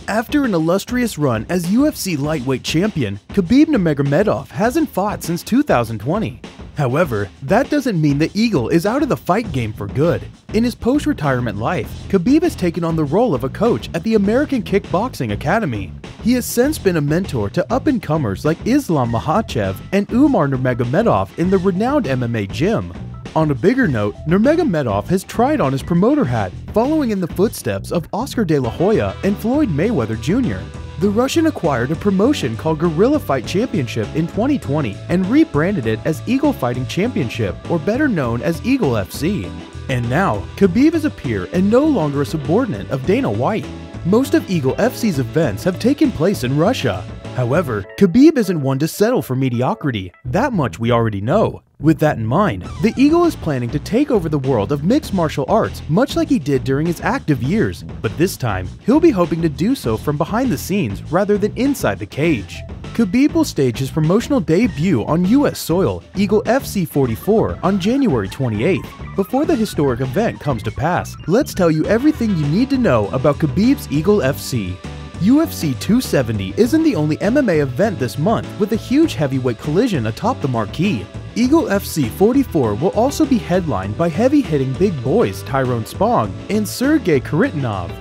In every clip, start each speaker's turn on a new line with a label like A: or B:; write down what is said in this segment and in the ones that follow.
A: After an illustrious run as UFC lightweight champion, Khabib Nurmagomedov hasn't fought since 2020. However, that doesn't mean the Eagle is out of the fight game for good. In his post-retirement life, Khabib has taken on the role of a coach at the American Kickboxing Academy. He has since been a mentor to up-and-comers like Islam Makhachev and Umar Nurmagomedov in the renowned MMA gym. On a bigger note, Nurmagomedov has tried on his promoter hat, following in the footsteps of Oscar De La Hoya and Floyd Mayweather Jr. The Russian acquired a promotion called Guerrilla Fight Championship in 2020 and rebranded it as Eagle Fighting Championship, or better known as Eagle FC. And now, Khabib is a peer and no longer a subordinate of Dana White. Most of Eagle FC's events have taken place in Russia. However, Khabib isn't one to settle for mediocrity, that much we already know. With that in mind, the Eagle is planning to take over the world of mixed martial arts much like he did during his active years, but this time, he'll be hoping to do so from behind the scenes rather than inside the cage. Khabib will stage his promotional debut on US soil, Eagle FC 44, on January 28th. Before the historic event comes to pass, let's tell you everything you need to know about Khabib's Eagle FC. UFC 270 isn't the only MMA event this month with a huge heavyweight collision atop the marquee. Eagle FC 44 will also be headlined by heavy-hitting big boys Tyrone Spong and Sergey Kharitonov.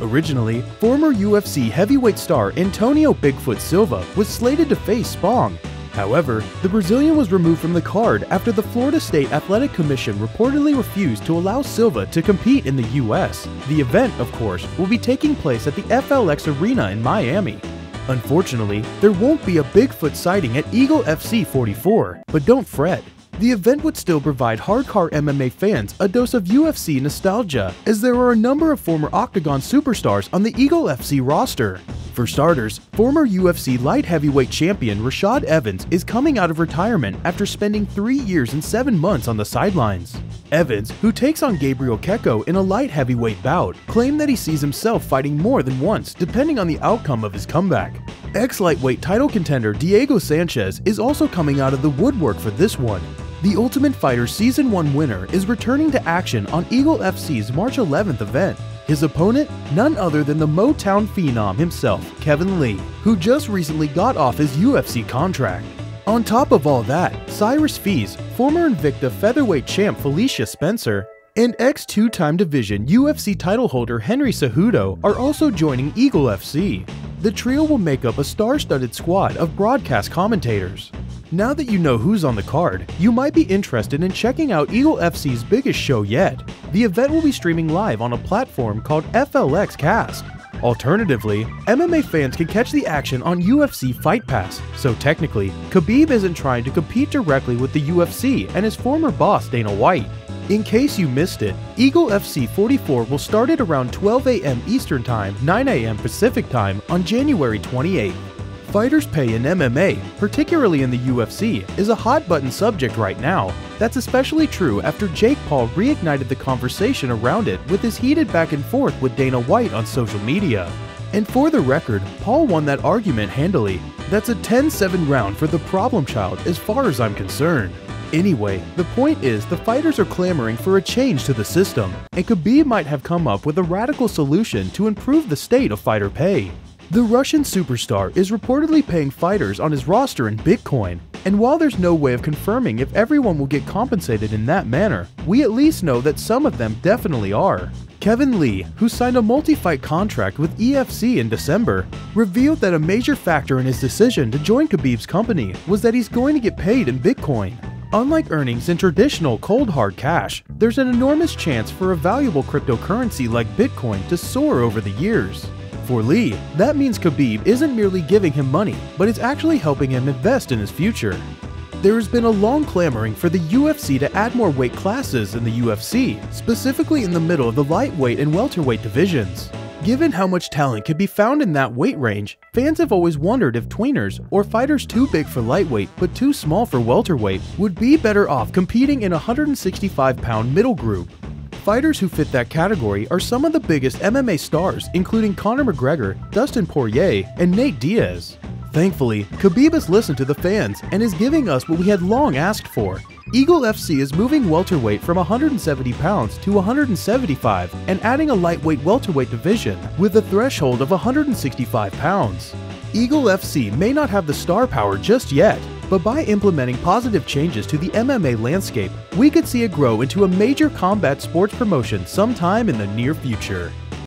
A: Originally, former UFC heavyweight star Antonio Bigfoot Silva was slated to face Spong. However, the Brazilian was removed from the card after the Florida State Athletic Commission reportedly refused to allow Silva to compete in the US. The event, of course, will be taking place at the FLX Arena in Miami. Unfortunately, there won't be a Bigfoot sighting at Eagle FC 44, but don't fret. The event would still provide hardcore MMA fans a dose of UFC nostalgia, as there are a number of former Octagon superstars on the Eagle FC roster. For starters, former UFC light heavyweight champion Rashad Evans is coming out of retirement after spending 3 years and 7 months on the sidelines. Evans, who takes on Gabriel Kecko in a light heavyweight bout, claimed that he sees himself fighting more than once depending on the outcome of his comeback. Ex-lightweight title contender Diego Sanchez is also coming out of the woodwork for this one. The Ultimate Fighter Season 1 winner is returning to action on Eagle FC's March 11th event. His opponent? None other than the Motown phenom himself, Kevin Lee, who just recently got off his UFC contract. On top of all that, Cyrus Fees, former Invicta featherweight champ Felicia Spencer, and ex-two-time division UFC title holder Henry Cejudo are also joining Eagle FC. The trio will make up a star-studded squad of broadcast commentators. Now that you know who's on the card, you might be interested in checking out Eagle FC's biggest show yet. The event will be streaming live on a platform called FLX Cast. Alternatively, MMA fans can catch the action on UFC Fight Pass, so technically, Khabib isn't trying to compete directly with the UFC and his former boss Dana White. In case you missed it, Eagle FC 44 will start at around 12 a.m. Eastern Time, 9 a.m. Pacific Time on January 28th. Fighters' pay in MMA, particularly in the UFC, is a hot-button subject right now. That's especially true after Jake Paul reignited the conversation around it with his heated back and forth with Dana White on social media. And for the record, Paul won that argument handily. That's a 10-7 round for the problem child as far as I'm concerned. Anyway, the point is the fighters are clamoring for a change to the system, and Khabib might have come up with a radical solution to improve the state of fighter pay. The Russian superstar is reportedly paying fighters on his roster in Bitcoin, and while there's no way of confirming if everyone will get compensated in that manner, we at least know that some of them definitely are. Kevin Lee, who signed a multi-fight contract with EFC in December, revealed that a major factor in his decision to join Khabib's company was that he's going to get paid in Bitcoin. Unlike earnings in traditional cold hard cash, there's an enormous chance for a valuable cryptocurrency like Bitcoin to soar over the years. For Lee, that means Khabib isn't merely giving him money, but is actually helping him invest in his future. There has been a long clamoring for the UFC to add more weight classes in the UFC, specifically in the middle of the lightweight and welterweight divisions. Given how much talent can be found in that weight range, fans have always wondered if tweeners, or fighters too big for lightweight but too small for welterweight, would be better off competing in a 165-pound middle group. Fighters who fit that category are some of the biggest MMA stars, including Conor McGregor, Dustin Poirier, and Nate Diaz. Thankfully, Khabib has listened to the fans and is giving us what we had long asked for. Eagle FC is moving welterweight from 170 pounds to 175 and adding a lightweight welterweight division with a threshold of 165 pounds. Eagle FC may not have the star power just yet, but by implementing positive changes to the MMA landscape, we could see it grow into a major combat sports promotion sometime in the near future.